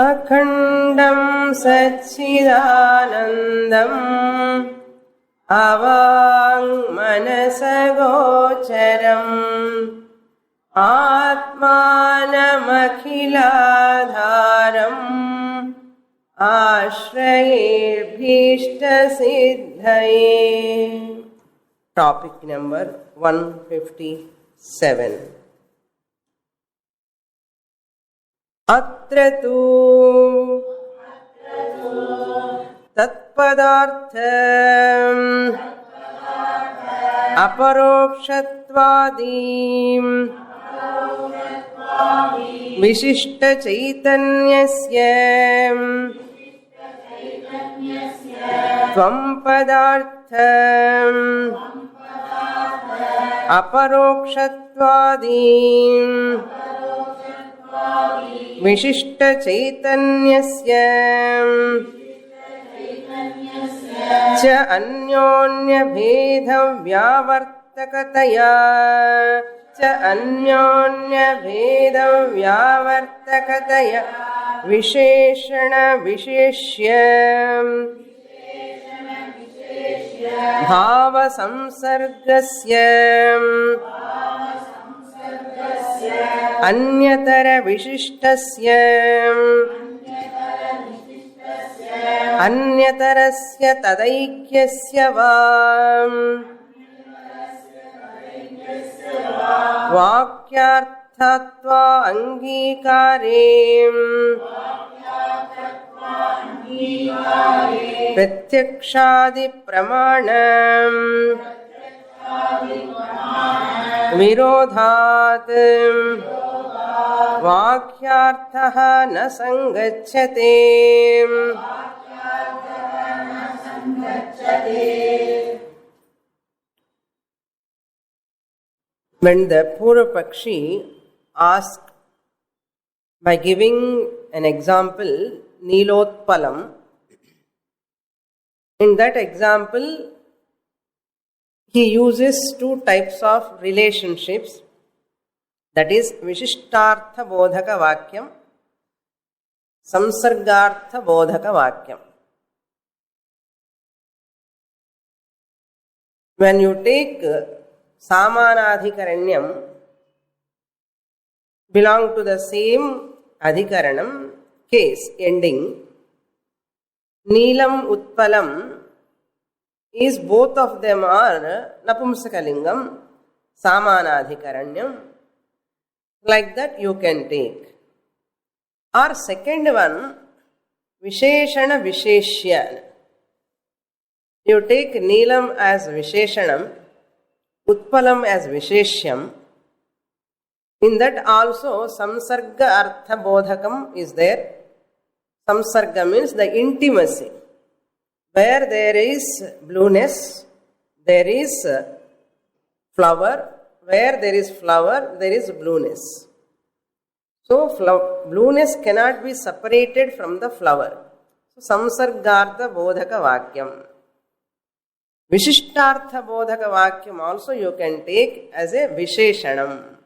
अखण्डं सच्चिदानन्दम् अवाङ्मनसगोचरम् आत्मानमखिलाधारम् आश्रयेऽभीष्टसिद्धये. Topic number 157. अत्र तु तत्पदार्थ अपरोक्षत्वादि विशिष्टचैतन्यस्य त्वं पदार्थ अपरोक्षत्वादि विशिष्टचैतन्यस्य च अन्योन्यभेदव्यावर्तकतया विशेषणविशेष्य भावसंसर्गस्य अन्यतरविशिष्टस्य अन्यतरस्य तदैक्यस्य वा वाक्यार्थत्वा अंगीकारे प्रत्यक्षादि प्रमाण विरोधात् वाक्यार्थः न संगच्छते. When the Purvapakshi asked by giving an example, Nilotpalam, in that example he uses two types of relationships, that is Vishishtartha Bodhaka Vakyam, Samsargartha Bodhaka Vakyam. When you take Samanadhikaranyam, belong to the same Adhikaranam, case, ending. Neelam Utpalam is both of them are Napumsakalingam, Samanadhikaranyam. Like that you can take. Or second one, Visheshana Visheshya. You take Neelam as Visheshanam, Utpalam as Visheshyam. In that also Samsarga Artha Bodhakam is there. Samsarga means the intimacy. Where there is blueness, there is flower. Where there is flower, there is blueness. So blueness cannot be separated from the flower. So Samsargartha Bodhaka Vakyam. Vishishtartha Bodhaka Vakyam also you can take as a Visheshanam.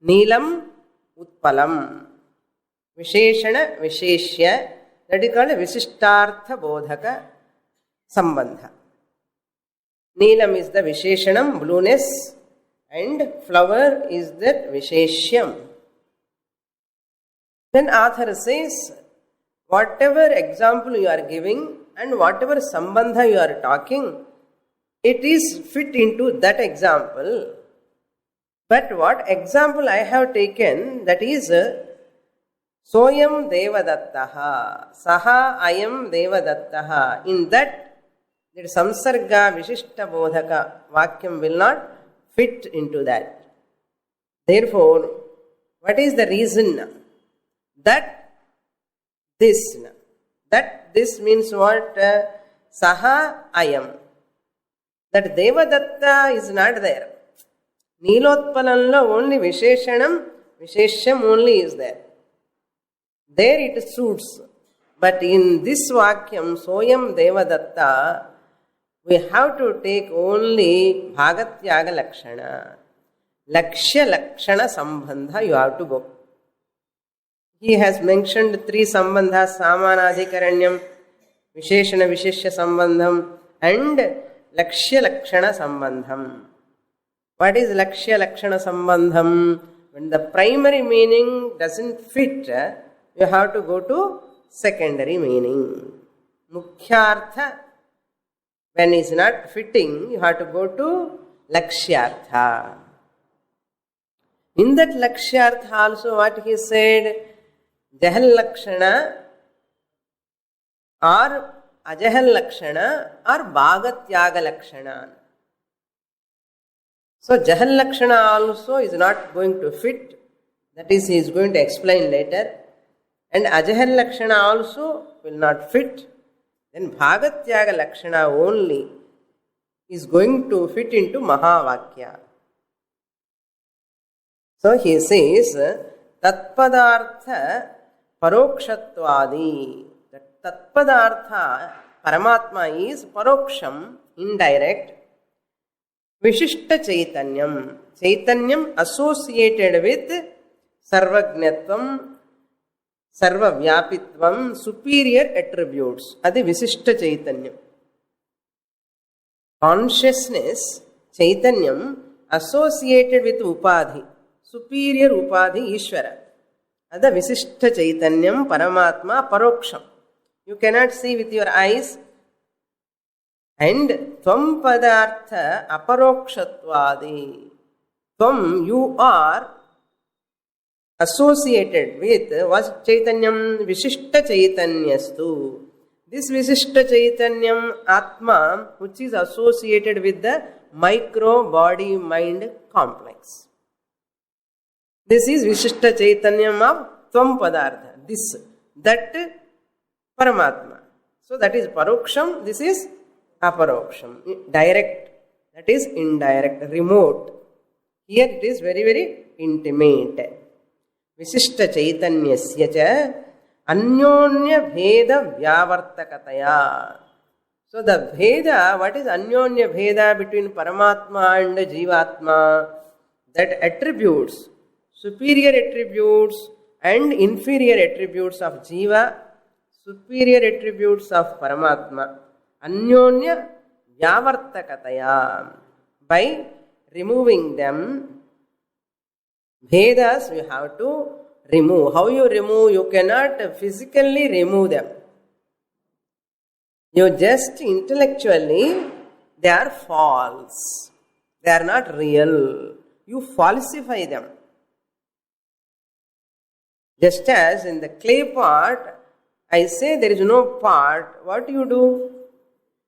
Neelam Utpalam. Visheshana Visheshya. That is called Vishishtartha Bodhaka Sambandha. Neelam is the Visheshanam, blueness, and flower is that Visheshyam. Then author says, whatever example you are giving and whatever Sambandha you are talking, it is fit into that example. But what example I have taken, that is Soyam Devadattaha, Saha Ayam Devadattaha. In that, the Samsarga Vishishta Bodhaka Vakyam will not fit into that. Therefore, what is the reason? That this means what? Saha Ayam. That Devadatta is not there. Nilotpalanla only Visheshanam, Visheshyam only is there. There it suits. But in this Vakyam, Soyam Devadatta, we have to take only Bhagatyaga Lakshana. Lakshya Lakshana Sambandha you have to go. He has mentioned 3 sambandhas, Samanadhikaranyam, Visheshana Visheshya Sambandham and Lakshya Lakshana Sambandham. What is Lakshya Lakshana Sambandham? When the primary meaning doesn't fit, you have to go to secondary meaning. Mukhyartha, when it's not fitting, you have to go to Lakshyartha. In that Lakshyartha also what he said, Jahal Lakshana or Ajahal Lakshana or Bhagatyaga Lakshana. So Jahal Lakshana also is not going to fit. That is, he is going to explain later. And Ajahal Lakshana also will not fit. Then Bhagatyaga Lakshana only is going to fit into Mahavakya. So he says, Tatpadartha Parokshatvadi. That Tatpadartha, Paramatma is Paroksham, indirect. Vishishta Chaitanyam. Chaitanyam associated with Sarvagnatvam, Sarvavyapitvam, superior attributes. That is Visishta Chaitanyam. Consciousness, Chaitanyam, associated with Upadhi. Superior Upadhi, Ishvara. That is Visishta Chaitanyam, Paramatma, Paroksham. You cannot see with your eyes. And Tvam Padartha Aparokshatvadi. Tvam, you are associated with what Chaitanyam? Vishishta Chaitanyastu. This Vishishta Chaitanyam Atma, which is associated with the micro body mind complex. This is Vishishta Chaitanyam of Tvam Padartha. This, that Paramatma. So that is Paroksham, this is Aparoksham. Direct, that is indirect, remote. Here it is very, very intimate. Visishta Chaitanyasya cha Anyonya Bheda Vyavartakataya. So the Bheda, what is Anyonya Bheda between Paramatma and Jivatma? That attributes, superior attributes and inferior attributes of Jiva, superior attributes of Paramatma. Anyonya Vyavartakataya. By removing them, Bhedas you have to remove. How you remove? You cannot physically remove them. You just intellectually, they are false. They are not real. You falsify them. Just as in the clay pot, I say there is no pot. What do?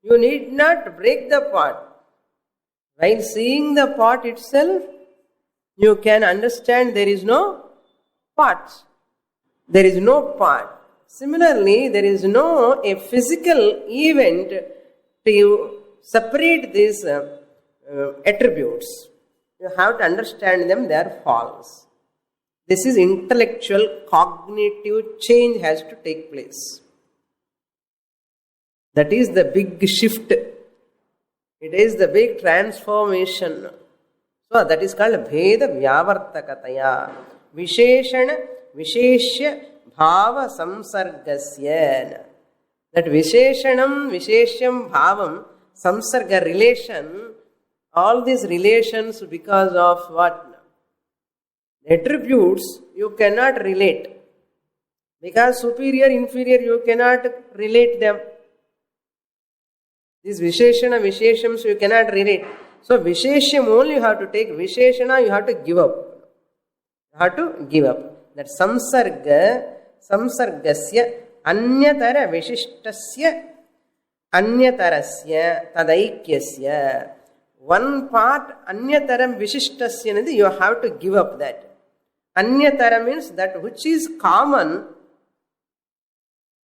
You need not break the pot. While seeing the pot itself, you can understand there is no pot. There is no pot. Similarly, there is no a physical event to separate these attributes. You have to understand them, they are false. This is intellectual, cognitive change has to take place. That is the big shift. It is the big transformation. So that is called Bheda Vyavartakataya. Visheshana Visheshya Bhava Samsargasya. That Visheshanam, Visheshyam Bhavam, Samsarga relation, all these relations because of what? Attributes you cannot relate. Because superior, inferior, you cannot relate them. These Visheshana, Visheshyams you cannot relate. So Visheshyam only you have to take. Visheshana you have to give up. You have to give up. That samsargasya anyatara vishishtasya anyatarasya tadaikyasya. One part anyataram vishishtasya, you have to give up that. Anyatara means that which is common.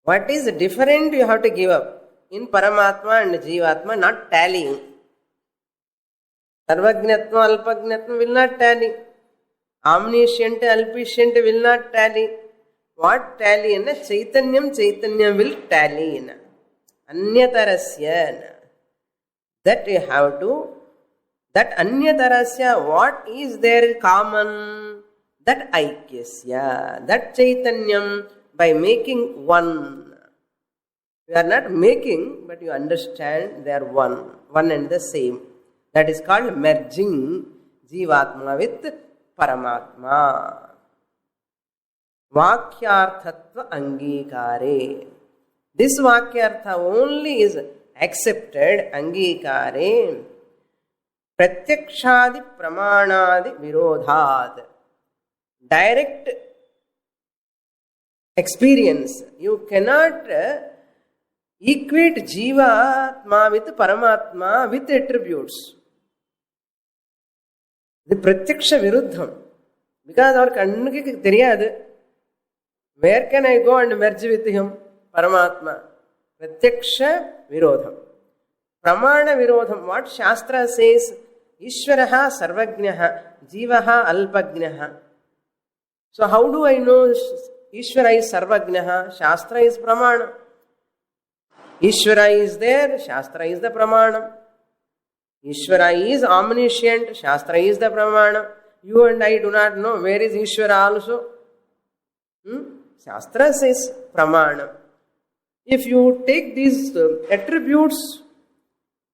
What is different you have to give up. In Paramatma and Jivatma not tallying. Sarvagnatma, Alpagnatma will not tally. Omniscient, Alpiscient will not tally. What tally? Chaitanyam will tally. Anyatarasya. That you have to. That Anyatarasya, what is there common? that aikyasya, that chaitanyam, by making one. You are not making, but you understand they are one and the same. That is called merging Jivatma with Paramatma. Vakyarthatva angikare. This Vakyartha only is accepted, angikare, pratyakshadi pramanadi virodhat. Direct experience. You cannot equate Jivatma with Paramatma with attributes. The pratyaksha viruddham. Because our kannuki theriyadu. Where can I go and merge with him? Paramatma. Pratyaksha virodham. Pramana virodham. What Shastra says? Ishvaraha sarvajnaha, jivaha alpajnaha. So how do I know Ishvara is sarvajnaha? Shastra is pramana. Ishvara is there, Shastra is the pramana. Ishvara is omniscient, Shastra is the pramana. You and I do not know where is Ishvara also. Shastra says pramana. If you take these attributes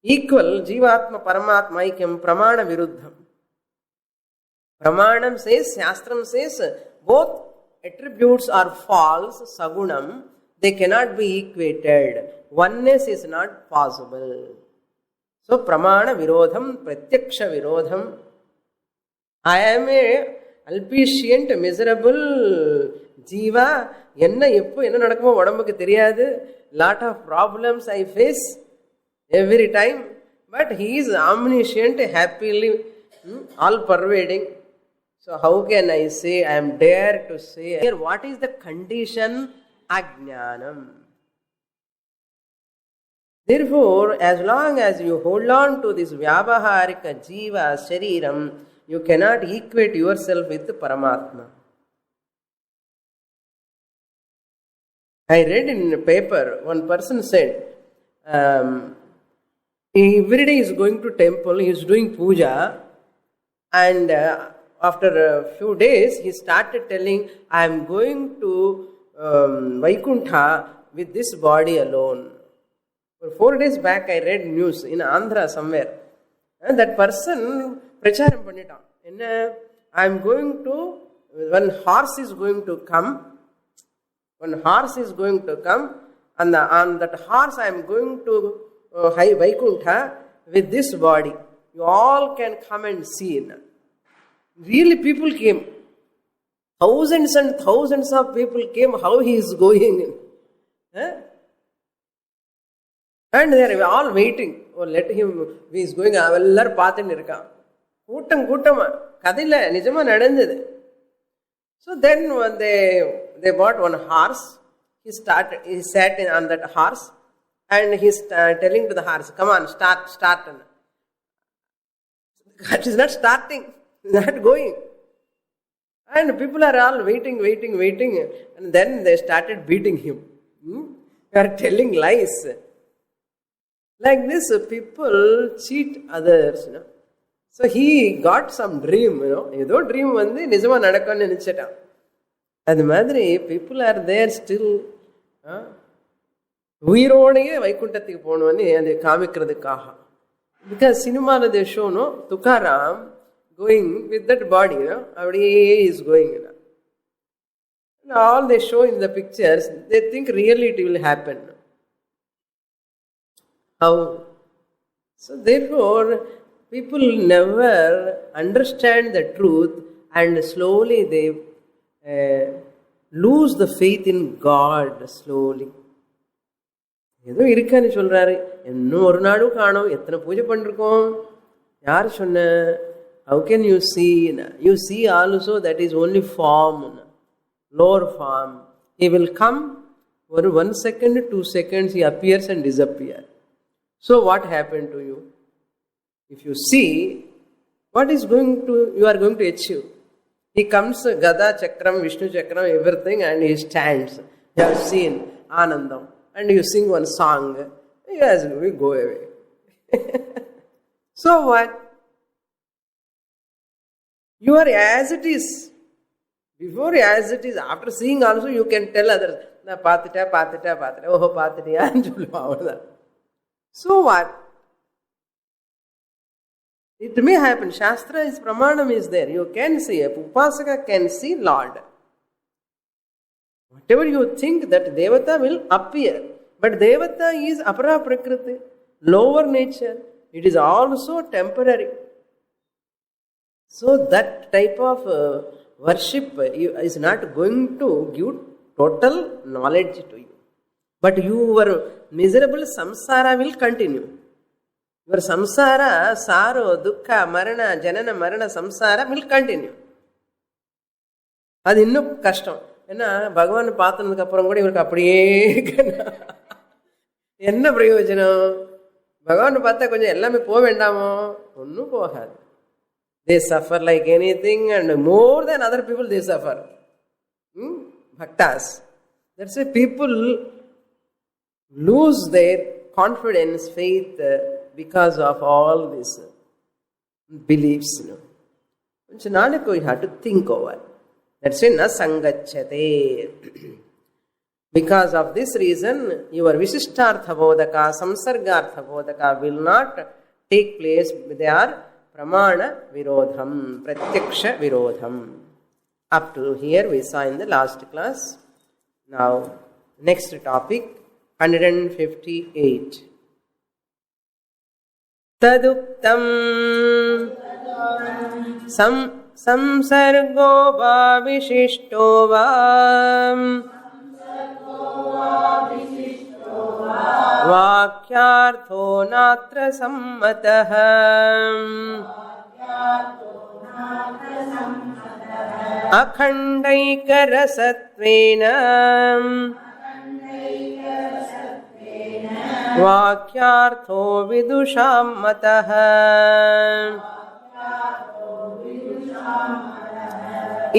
equal, Jivatma, Paramatma, Aikyam, Pramana Viruddham. Pramanam says, Shastram says, both attributes are false, sagunam. They cannot be equated. Oneness is not possible. So, Pramana Virodham, Pratyaksha Virodham. I am a alpicient, miserable Jiva. Enna nadakkumo udambukku theriyadu. Lot of problems I face every time. But he is omniscient, happily, all pervading. So how can I say, I am dare to say, here what is the condition? Ajnanam. Therefore, as long as you hold on to this Vyavaharika Jiva Shariram, you cannot equate yourself with Paramatma. I read in a paper, one person said, every day he is going to temple, he is doing puja, and after a few days, he started telling, I am going to Vaikuntha with this body alone. For 4 days back, I read news in Andhra somewhere. And that person, pracharam pannitan. I am going to, one horse is going to come. One horse is going to come. And on that horse, I am going to Vaikuntha with this body. You all can come and see. Really, people came. Thousands and thousands of people came. How he is going? And they are all waiting. Oh, let him, he is going. Avallar paathin irka. Kootam. Kadilla, nijama nadandhadu. So then when they bought one horse. He sat on that horse. And he is telling to the horse, come on, start. It is not starting. Not going. And people are all waiting. And then they started beating him. They are telling lies. Like this, people cheat others. So he got some dream. Edo dream vandhi nijama nadakkannu nenicheta. Adu madri people are there still. Uirodege Vaikuntathukku ponuvani adu kaamikradukkaga. Because cinema they show Tukaram going with that body, he is going. And all they show in the pictures, they think really it will happen. How? So therefore, people never understand the truth and slowly they lose the faith in God slowly. ஏதோ இருக்கான்னு சொல்றாரு, இன்னும் ஒரு நாடும் காணோம், எத்தனை பூஜை பண்ணிருக்கோம், யார் சொன்ன? How can you see? You see also that is only form, lower form. He will come for 1 second, 2 seconds, he appears and disappears. So what happened to you? If you see, what is you are going to achieve? He comes, Gada Chakram, Vishnu Chakram, everything, and he stands. You have seen Anandam. And you sing one song. Yes, we go away. So what? You are as it is. Before, as it is, after seeing also, you can tell others, na pathita, pathita, pathita, oh, pathitiya, and solluva. So what? It may happen. Shastra is, pramanam is there. You can see, a upasaka can see Lord. Whatever you think, that Devata will appear. But Devata is apara prakriti, lower nature. It is also temporary. So that type of worship is not going to give total knowledge to you. But your miserable samsara will continue. Your samsara, saro, dukkha, marana, janana, marana, samsara will continue. அது இன்னும் கஷ்டம். ஏன்னா பகவான் பார்த்ததுக்கு அப்புறம் கூட இவருக்கு அப்படியே என்ன பிரயோஜனம்? பகவான் பார்த்தா கொஞ்சம் எல்லாமே போக வேண்டாமோ? ஒன்றும் போகாது. They suffer like anything, and more than other people they suffer. Bhaktas. That's why people lose their confidence, faith, because of all these beliefs. So now you have to think over. That's why na sangachyate. Because of this reason, your Visishtartha Bodhaka, Samsargartha Bodhaka will not take place. They are Pramana Virodham, Pratyaksha Virodham. Up to here we saw in the last class. Now, next topic, 158. Taduktam samsargo va vishishto va वाक्यार्थो नात्र सम्मतः अखण्डैकरसत्वेन वाक्यार्थो विदुषां मतः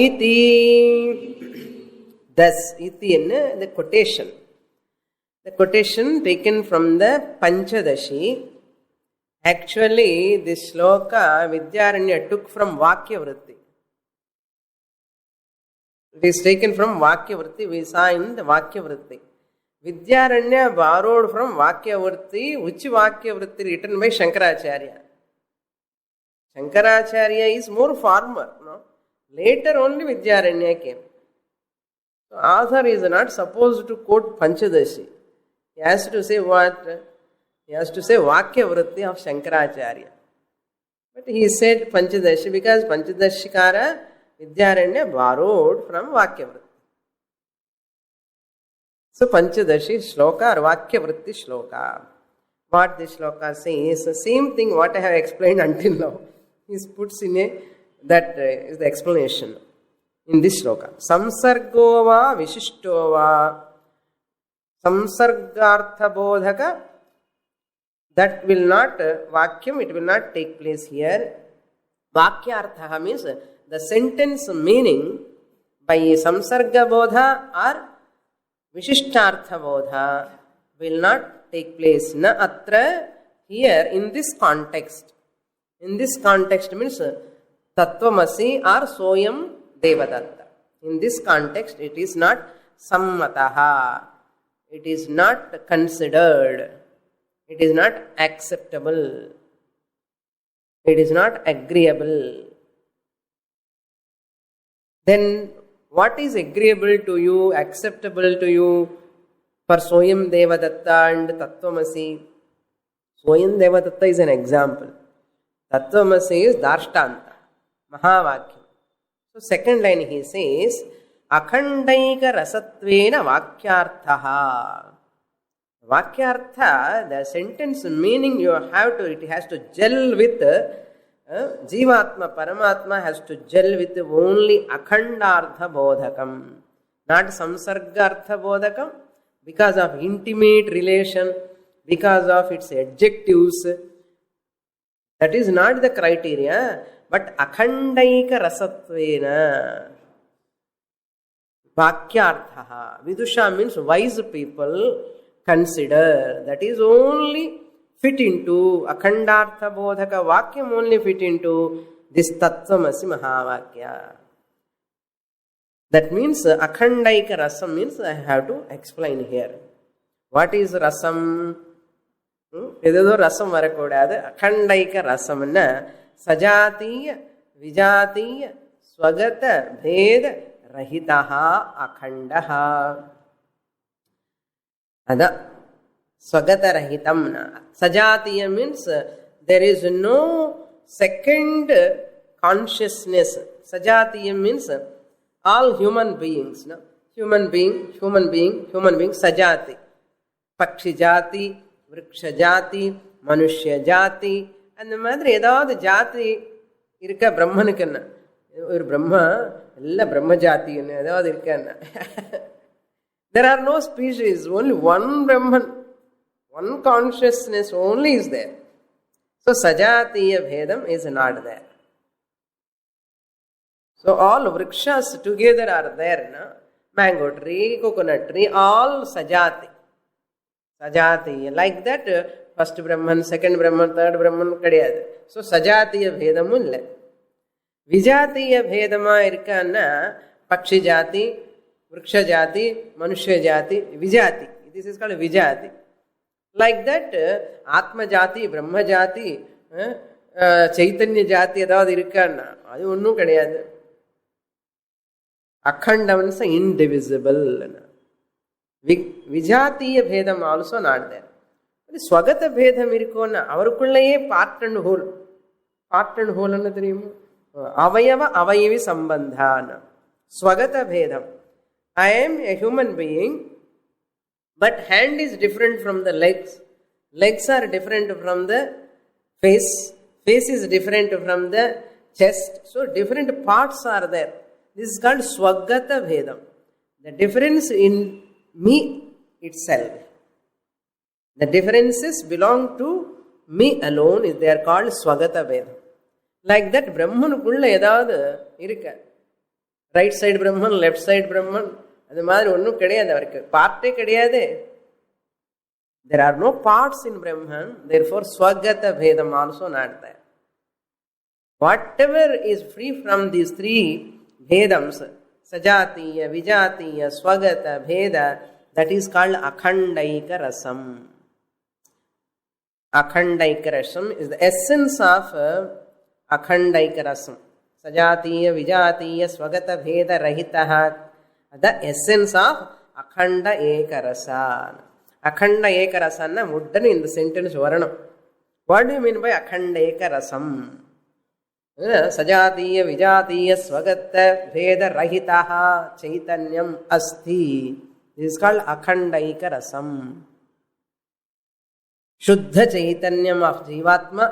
इति. Thus, iti in the quotation. The quotation taken from the Panchadashi. Actually, this shloka Vidyaranya took from Vakya Vritti. It is taken from Vakya Vritti. We saw in the Vakya Vritti. Vidyaranya borrowed from Vakya Vritti, which Vakya Vritti written by Shankaracharya. Shankaracharya is more former. No? Later only Vidyaranya came. So, author is not supposed to quote Panchadashi. He has to say what? He has to say Vakya Vritti of Shankaracharya. But he said Panchadashi because Panchadashikara Vidyaranya borrowed from Vakya Vritti. So Panchadashi shloka or Vakya Vritti shloka. What this shloka says, the same thing what I have explained until now. He puts in that is the explanation in this shloka. Samsargo va vishishto va samsargartha bodhaka. That will not, vakyam, it will not take place here. Vakyartha means the sentence meaning by samsarga bodha or vishishtartha bodha will not take place. Na atra, here in this context. In this context means tattvamasi or soyam devadatta. In this context it is not sammataha. It is not considered. It is not acceptable. It is not agreeable. Then what is agreeable to you, acceptable to you for Soyam Devadatta and Tattvamasi? Soyam Devadatta is an example. Tattvamasi is Darshtanta, Mahavakyam. So second line he says, Akhandaika Rasatvena Vakyarthaha. Vakyartha, the sentence meaning you have to, it has to gel with Jivatma, Paramatma has to gel with only Akhandartha Bodhakam, not Samsargartha Bodhakam, because of intimate relation, because of its adjectives. That is not the criteria, but Akhandaika Rasatvena. Vakyartha. Vidusha means wise people consider. That is only fit into Akhandartha Bodhaka Vakyam, only fit into this Tattvamasi Mahavakya. That means akhandaika rasam means I have to explain here. What is rasam? Edho rasam varakodadu. Akhandaika rasamna sajatiya vijatiya swagata bheda rahitaha akhandaha. Ada swagata rahitamna. Sajatiya means there is no second consciousness. Sajatiya means all human beings. No? Human being, sajati. Pakshi jati, vriksha jati, manushya jati. அந்த மாதிரி ஏதாவது ஜாதி இருக்க பிரம்மனுக்குன்னா ஒரு பிரம்மா எல்லாம் பிரம்ம ஜாத்தின்னு ஏதாவது இருக்கன்னா. There are no species, only one Brahman, one consciousness only is there. So sajatiya bhedam is not there. So all vrikshas together are there, na? Mango tree, coconut tree, all sajati. Sajati. Like that, first Brahman, second Brahman, third Brahman kadiyadu. So sajatiya bhedamu illa. Vijatiya bhedama irkanna pakshi jati, vriksha jati, manushya jati, vijati. This is called vijati. Like that, atma jati, brahma jati, chaitanya jati edavadhu irkanna adu onnum kadiyadu. Akhanda means indivisible. Vijatiya bhedam also not there. Swagata bhedam irukona avarukullaye part and whole. Part and whole anna theriyuma. Avayava avayavi sambandhana. Swagata bhedam. I am a human being, but hand is different from the legs. Legs are different from the face. Face is different from the chest. So different parts are there. This is called swagata bhedam. The difference in me itself. The differences belong to me alone. They are called swagata bhedam. Like that, Brahmanukulla edavadhu irukka. Right side Brahman, left side Brahman. அது மாதிரி ஒன்றும் கிடையாது அவருக்கு. பார்ட்டே கிடையாது. There are no parts in Brahman. Therefore, swagata bhedam also not there. Whatever is free from these three bhedams, sajatiya, vijatiya, swagata, bheda, that is called akhandaika rasam. Akhandaika rasam is the essence of akhandaika rasam. Sajatiya, vijatiya, swagata, bheda, rahitaha. The essence of akhanda ekarasa. Akhanda ekarasa na muddani in the sentence varanam. What do you mean by akhanda ekarasam? Sajatiya vijatiya swagata bheda rahitaha chaitanyam asti. This is called akhandaika rasam. Shuddha chaitanyam of jivatma,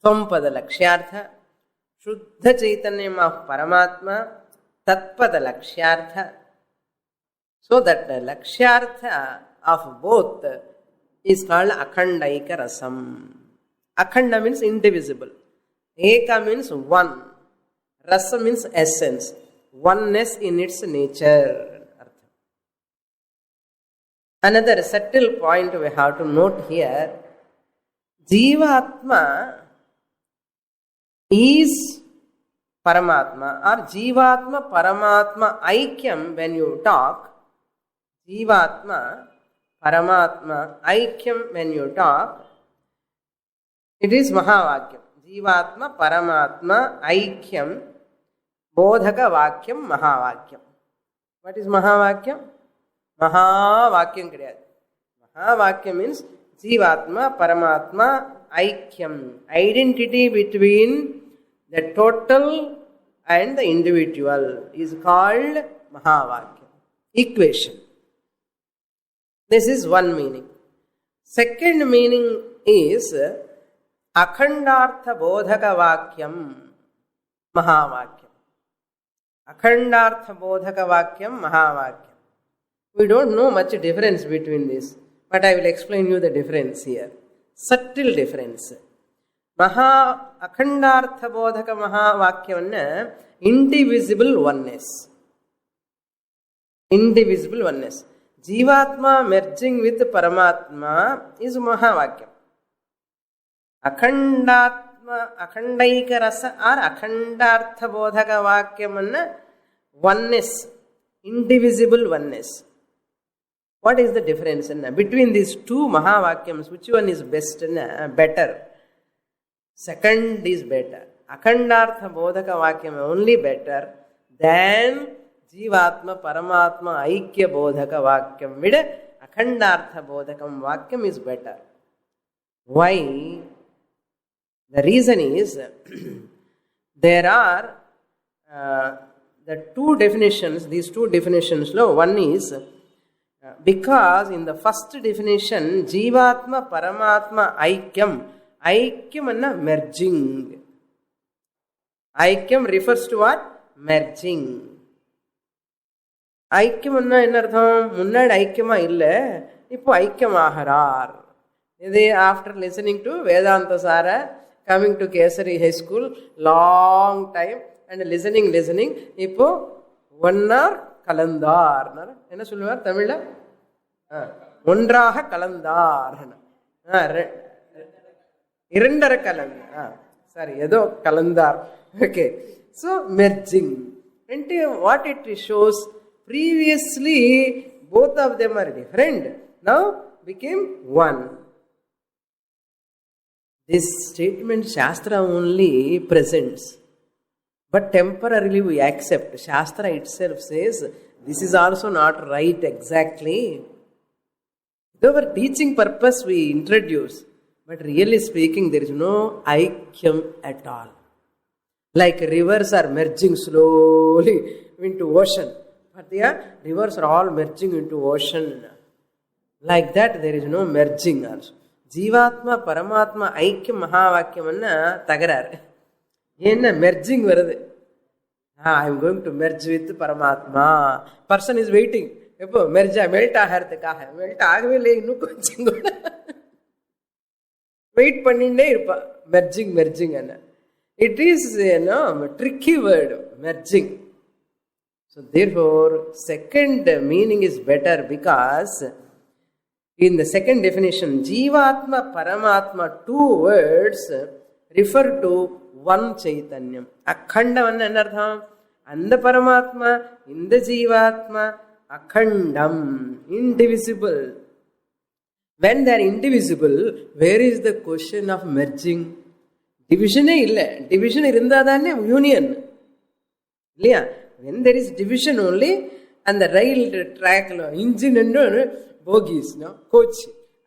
thampada lakshyartha. Shuddha chaitanyam of paramatma, tatpada lakshyartha. So that the lakshyartha of both is called akhandaika rasam. Akhanda means indivisible. Eka means one. Rasa means essence. Oneness in its nature. Another subtle point we have to note here. Jivatma is Paramatma or Jivatma Paramatma Aikyam when you talk. Jivatma Paramatma Aikyam when you talk. It is Mahavakyam. Jivatma Paramatma Aikyam Bodhaka Vakyam Mahavakyam. What is Mahavakyam? Mahavakyam kriyad. Mahavakyam means Jivatma Paramatma Aikyam. Identity between the total and the individual is called Mahavakyam. Equation. This is one meaning. Second meaning is Akhandartha Bodhaka Vakyam Mahavakyam. Akhandartha Bodhaka Vakyam Mahavakyam. We don't know much difference between this, but I will explain you the difference here. Subtle difference. Akhandartha Bodhaka Mahavakyam indivisible oneness. Indivisible oneness. Jivatma merging with Paramatma is Mahavakyam. Akhandaika rasa or Akhandartha Bodhaka Vakyam oneness, indivisible oneness. What is the difference between these two Mahavakyams? Which one is best and better? Second is better. Akhandartha Bodhaka Vakyam only better than Jivatma Paramatma Aikya Bodhaka Vakyam. Vida Akhandartha Bodhakam Vakyam is better. Why? The reason is there are the two definitions, these two definitions. One is because in the first definition, Jivatma Paramatma Aikyam, Aikyam anna merging. Aikyam refers to what? Merging. Aikyam anna enna artham? Munnad Aikyama illa, ippo Aikyam aharar. After listening to Vedanta Sara, coming to Kesari High School, long time, and listening, ippo 1 hour Kalandar. Enna solluvar Tamila? Ondraha Kalandar. Irandara Kalandar. Sorry, Edo Kalandar. Okay. So, merging. And what it shows, previously both of them are different. Now became one. This statement Shastra only presents. But temporarily we accept. Shastra itself says, this is also not right exactly. For teaching purpose we introduce. But really speaking, there is no Aikyam at all. Like rivers are merging slowly into ocean. But the rivers are all merging into ocean. Like that, there is no merging also. Jivatma, Paramatma, Aikyam, Mahavakyam Tagarar. Yenna merging varadu. I am going to merge with Paramatma. Person is waiting. Merge, melt aharthe kaha. Melt agavile innu koncham kuda. Wait panninde irpa. Merging anna. It is a tricky word, merging. So therefore, second meaning is better because in the second definition, Jivatma, Paramatma, two words refer to one Chaitanyam. Akhandavan anartham. And the Paramatma, in the Jivatma, Akhandam, indivisible. When they are indivisible, where is the question of merging? Division illa. Division irundadane union. When there is division only, and the rail track, engine and bogies, coach,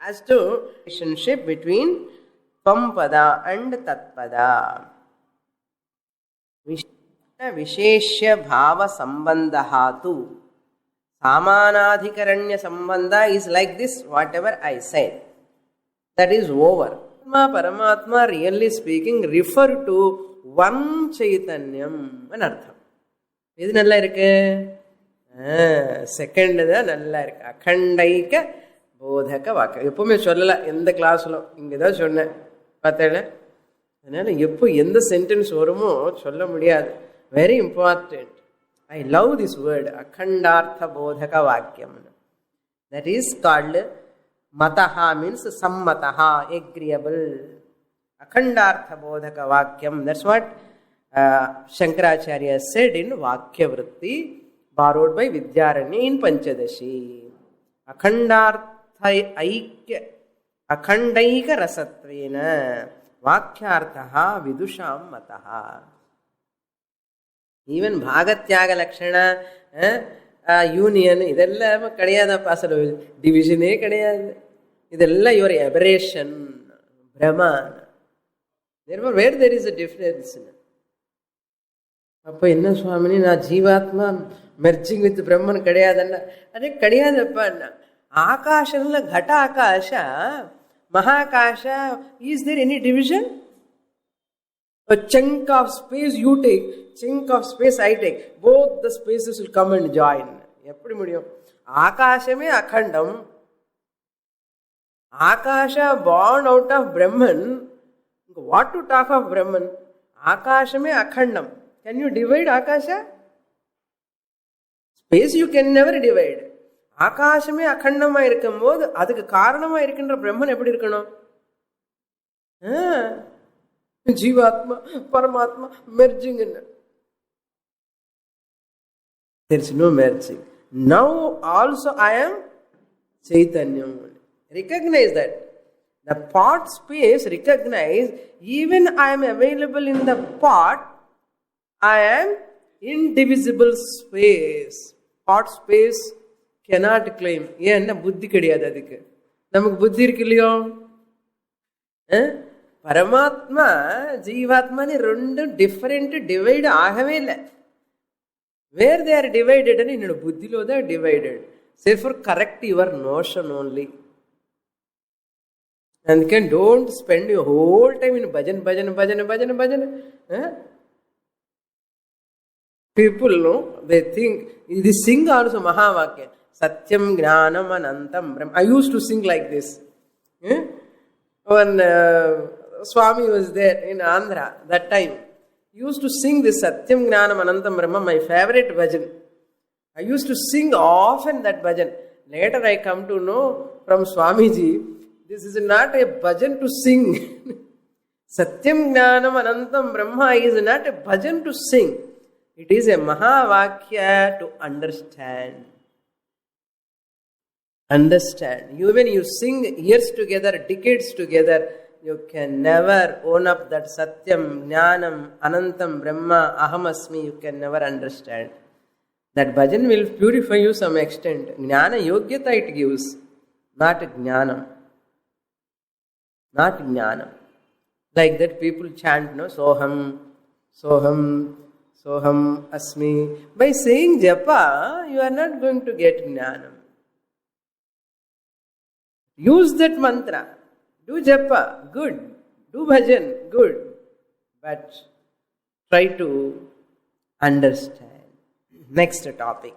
as to relationship between Tvampada and Tatpada. Visheshya Bhava Sambandha tu. Samanadhikaranya Sambandha is like this, whatever I said. That is over. Paramatma, really speaking, refer to one Chaitanyam. Anartham. Is it nalla irukku? Second da nalla irukku. Akhandaika Bodhaka Vakya. Eppume sollala endha class lo inga da sonna. Pathela. Adala eppu endha sentence varumo solla mudiyadhu. Very important. I love this word, Akhandartha Bodhaka Vakyam. That is called Mataha, means Sammataha, agreeable. Akhandartha Bodhaka Vakyam. That's what Shankaracharya said in Vakya Vritti, borrowed by Vidyaranya in Panchadashi. Akhandartha Aikya, Akhandaika Rasatvena, Vakyarthaha Vidusham Mataha. Even Bhagatyaga Lakshana, union, idella kadiyada pasalo, division kadiyada. Idella your aberration, Brahman. Therefore, where there is a difference? Appa enna Swamini na Jivatma merging with Brahman kadiyadana. Ade kadiyadappa anna. Akashanala Ghata Akasha, Mahakasha, is there any division? A chunk of space you take, chunk of space I take. Both the spaces will come and join. Akashame Akhandam. Akasha born out of Brahman. What to talk of Brahman? Akashame Akhandam. Can you divide Akasha? Space you can never divide. Akashame Akhandama irkumbodhu, adukku kaaranama irukindra Brahman eppadi irukano? Jivatma, Paramatma, merging in it. There is no merging. Now also I am Chaitanyam. Recognize that. The pot space, recognize, even I am available in the pot, I am indivisible space. Pot space cannot claim. ஏன்னா புத்தி கிடையாது அதுக்கு. நமக்கு புத்தி இருக்கு இல்லையோ? பரமாத்மா ஜீவாத்மானி ரெண்டும் டிஃபரெண்ட் டிவைட் ஆகவே இல்லை. Where they are divided and in buddhilo they are divided. Therefore correct your notion only. And you can don't spend your whole time in bhajan. People know, they think, they sing also Mahavakya. Satyam Gnanam Anantam Brahma. I used to sing like this. When Swami was there in Andhra, that time, he used to sing this Satyam Gnanam Anantam Brahma, my favorite bhajan. I used to sing often that bhajan. Later I come to know from Swamiji, this is not a bhajan to sing. Satyam Gnanam Anantam Brahma is not a bhajan to sing. It is a Mahavakya to understand. Understand. When you sing years together, decades together, you can never own up that Satyam, Jnanam, Anantam, Brahma, Ahamasmi. You can never understand. That bhajan will purify you some extent. Jnana yogyata it gives, not Jnanam. Not Jnanam. Like that people chant, no, Soham, Soham, Soham, Asmi. By saying Japa, you are not going to get Jnanam. Use that mantra. Do Japa, good. Do Bhajan, good. But try to understand. Next topic.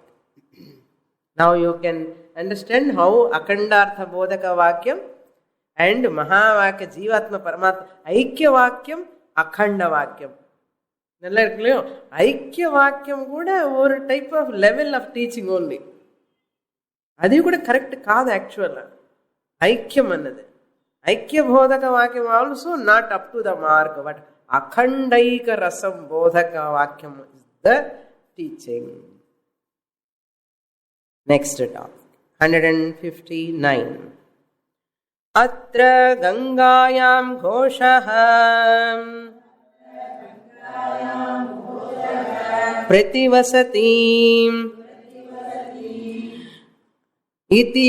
Now you can understand how Akhandartha Bodhaka Vakyam and Mahavakya Jivatma Paramatma Aikya Vakyam, Akhanda Vakyam. நல்லா இருக்குல்லையோ? ஐக்கிய வாக்கியம் கூட ஒரு type of level of teaching only. அது கூட correct காது ஆக்சுவலா. ஐக்கியம் அன்னது ஐக்கிய போதக வாக்கியம் also not up to the mark. But அகண்டைக ரசம் போதக வாக்கியம் is the teaching. Next topic 159. அத்ர கங்காயாம் கோஷः प्रतिवसतीम् इति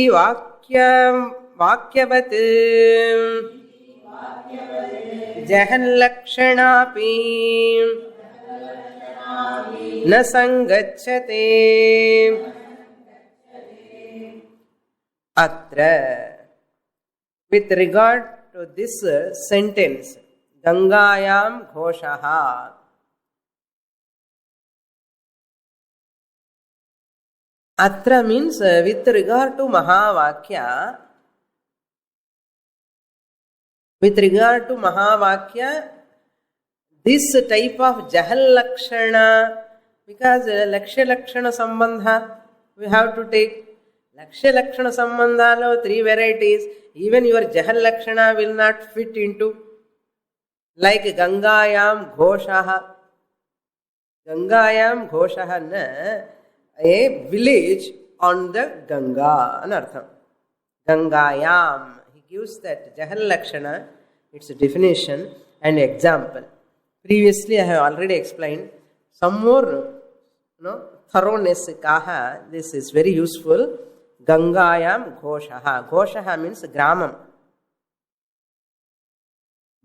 वाक्यवत् जहल्लक्षणापि न संगच्छते. अत्र with regard to this sentence, Gangayam Ghoshaha, Atra means with regard to Mahavakya. With regard to Mahavakya, this type of Jahal Lakshana, because Lakshya Lakshana Sambandha, we have to take Lakshya Lakshana Sambandha, 3 varieties. Even your Jahal Lakshana will not fit into. Like Gangayam Ghoshaha. Gangayam Ghoshaha na a village on the Ganga, anartham. Gangayam. He gives that Jahal Lakshana, its definition and example. Previously I have already explained. Some more thoroughness kaha, this is very useful. Gangayam Ghoshaha. Ghoshaha means Gramam.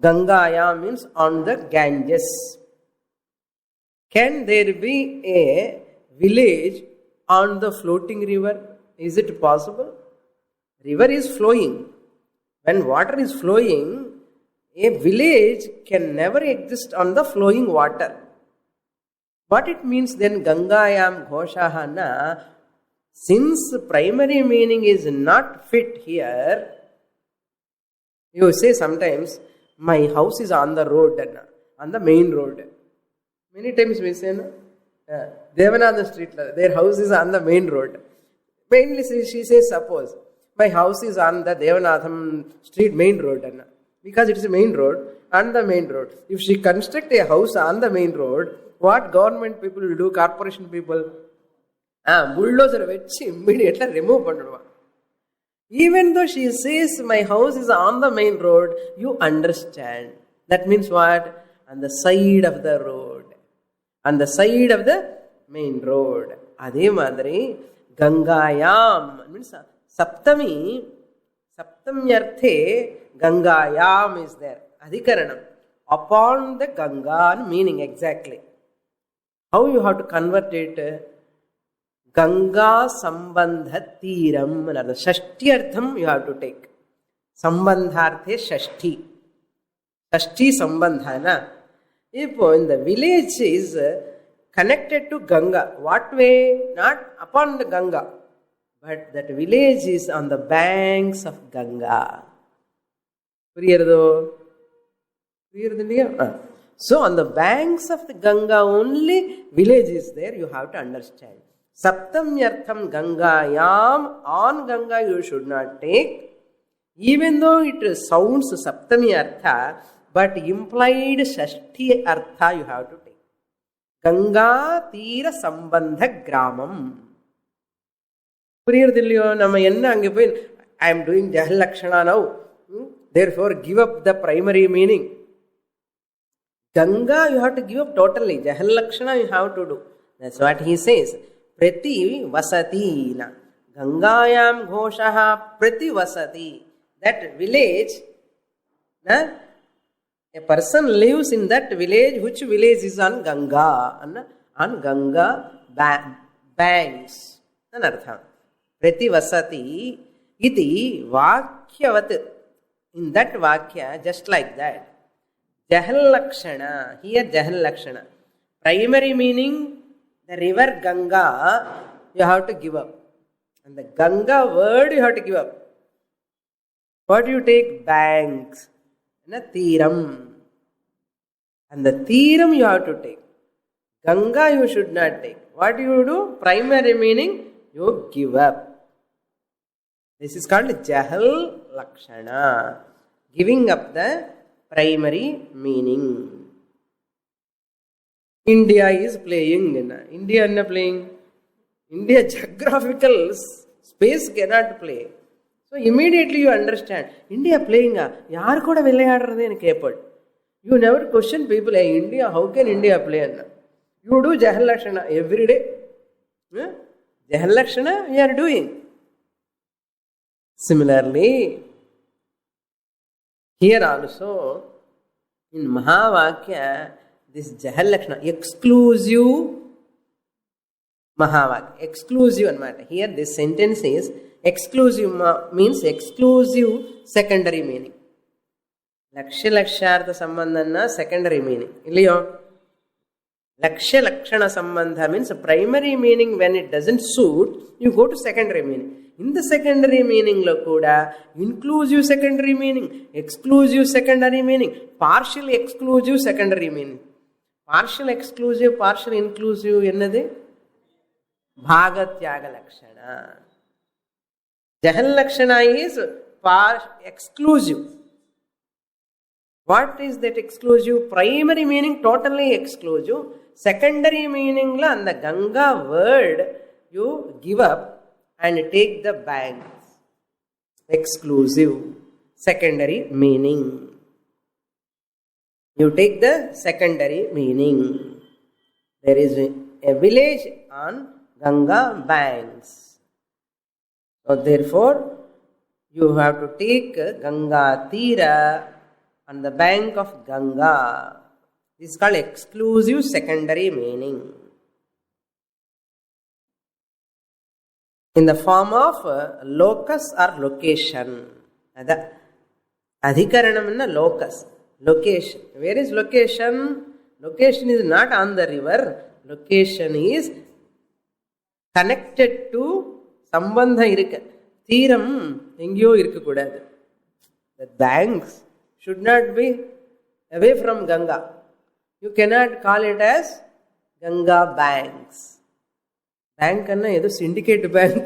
Gangayam means on the Ganges. Can there be a village on the floating river? Is it possible? River is flowing. When water is flowing, a village can never exist on the flowing water. What it means then Gangayam Ghoshahana, since primary meaning is not fit here, you say sometimes, my house is on the road, on the main road. Many times we say, no? Devanatha street, their house is on the main road. Mainly she says, suppose my house is on the Devanatham street main road, because it is a main road, on the main road. If she construct a house on the main road, what government people will do, corporation people? புல்டோசரை வச்சு இம்மிடியேட்டா remove பண்ணிடுவான். Even though she says my house is on the main road, you understand. That means what? On the side of the road. On the side of the main road. அதே மாதிரி கங்காயாம் means சப்தமி சப்தம்யர்த்தே கங்காயாம் is there. Adhikaranam. Upon the Ganga meaning exactly. How you have to convert it? Ganga Sambandha Tiram. The Shashti Artham you have to take. Sambandharthe Shashti. Shashti Sambandha. Na? If in the village is connected to Ganga. What way? Not upon the Ganga. But that village is on the banks of Ganga. So on the banks of the Ganga only village is there, you have to understand. Saptamyartham Gangayam, on Ganga you should not take, even though it sounds Saptami Artha, but implied Shashti Artha you have to take. Ganga Tira Sambandha Gramam. I am doing Jahal Lakshana now. Therefore give up the primary meaning. Ganga you have to give up totally. Jahal Lakshana you have to do. That's what he says. Prati vasati. Gangayam ghoshaha prati vasati. That village, a person lives in that village. Which village is on Ganga? On Ganga banks. Anartham. Prati vasati iti vakyavat. In that vakya, just like that. Jahal Lakshana. Here Jahal Lakshana. Primary meaning, the river Ganga, you have to give up. And the Ganga word you have to give up. What do you take? Banks. And a Tiram. And the Tiram you have to take. Ganga you should not take. What do you do? Primary meaning, you give up. This is called Jahal Lakshana. Giving up the primary meaning. India is playing. India is playing. India geographical space cannot play. So immediately you understand. India playing. Yaar koda villayadradhu enu kepad. You never question people. Hey, India, how can India play? You do Jahal Lakshana every day. Jahal Lakshana you are doing. Similarly, here also, in Mahavakya, this Jahal Lakshana, exclusive Mahavakya, exclusive anamata. Here this sentence is exclusive means exclusive secondary meaning. Lakshya Lakshartha Sambandhanna secondary meaning. Illiyo? Lakshya Lakshana Sambandha means primary meaning when it doesn't suit, you go to secondary meaning. In the secondary meaning lo kuda inclusive secondary meaning, exclusive secondary meaning, partial exclusive secondary meaning. Partial exclusive, partial inclusive ennade Bhagatyaga Lakshana. Jahal Lakshana is exclusive. What is that exclusive? Primary meaning totally exclusive. Secondary meaning la and the Ganga word you give up and take the banks. Exclusive. Secondary meaning. You take the secondary meaning. There is a village on Ganga banks. So therefore, you have to take Ganga Tira on the bank of Ganga. This is called exclusive secondary meaning. In the form of locus or location. Adhikaranam is locus. Location. Where is location? Location is not on the river. Location is connected to Sambandha irukka. Theeram engyo irukka kudadu. The banks should not be away from Ganga. You cannot call it as Ganga banks. Bank anna edo syndicate bank.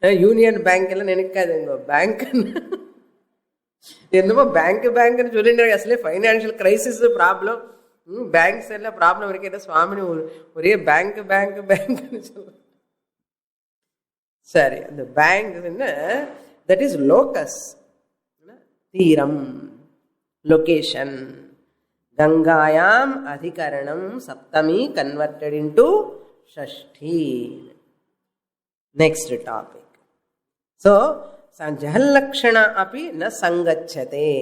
Union bank ella nenikkadengo bank anna. Ennamo bank anu sollindra asle financial crisis problem banks எல்லாம் problem இருக்கு, என்ன சுவாமினி ஒரே bank bank பேங்க்னு சொல்ல. சரி, அந்த bank என்ன, that is locus, தீரம், location. கங்காயாம் அதிகரணம் சப்தமி கன்வெர்டட் இன்டு ஷஷ்டி. Next topic. ஸோ ஜஹல்லக்ஷணா அப்படி ந சங்கச்சதே.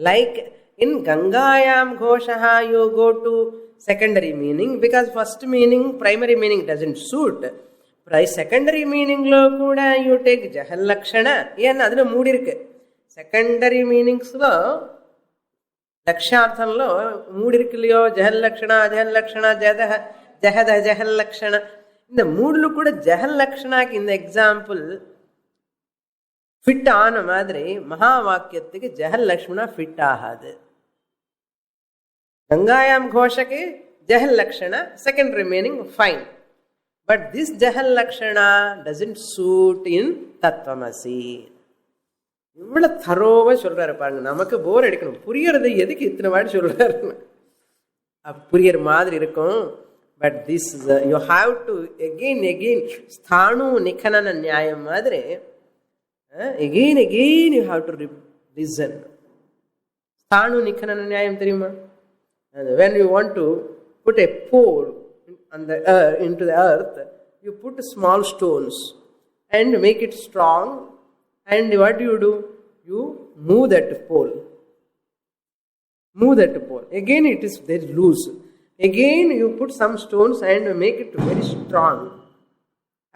Like in Gangayam Ghoshaha you go to secondary meaning because first meaning, primary meaning doesn't suit. Secondary meaning lo kuda you take Jahallakshana. Yen aduna moodi irukku. Secondary meanings lo lakshartham lo moodi irukliyo, Jahallakshana, Jahallakshana, Jahada, Jahallakshana. இந்த மூடுல கூட ஜஹல்லக்ஷனாக்கு இந்த example fit ஆன மாதிரி மகா வாக்கியத்துக்கு ஜஹல்லக்ஷ்மணா fit ஆகாது. கங்காயாம் கோஷக்கு ஜஹல்லக்ஷணா secondary meaning fine, but this ஜஹல்லக்ஷணா டசன்ட் சூட் இன் தத்வமசி. இவ்வளவு தரோவா சொல்றாரு பாருங்க. நமக்கு போர் அடிக்கணும், புரியறது எதுக்கு இத்தனை வாட்டி சொல்றாரு, புரியற மாதிரி இருக்கும். But this you have to again ஸ்தானு நிகனன நியாயம் மாதிரி again you have to listen. Sthanu நிகனன நியாயம் தெரியுமா? When you want to put a pole on the into the earth, you put small stones and make it strong, and what do? You move that pole. Again it is very loose. Again you put some stones and make it very strong,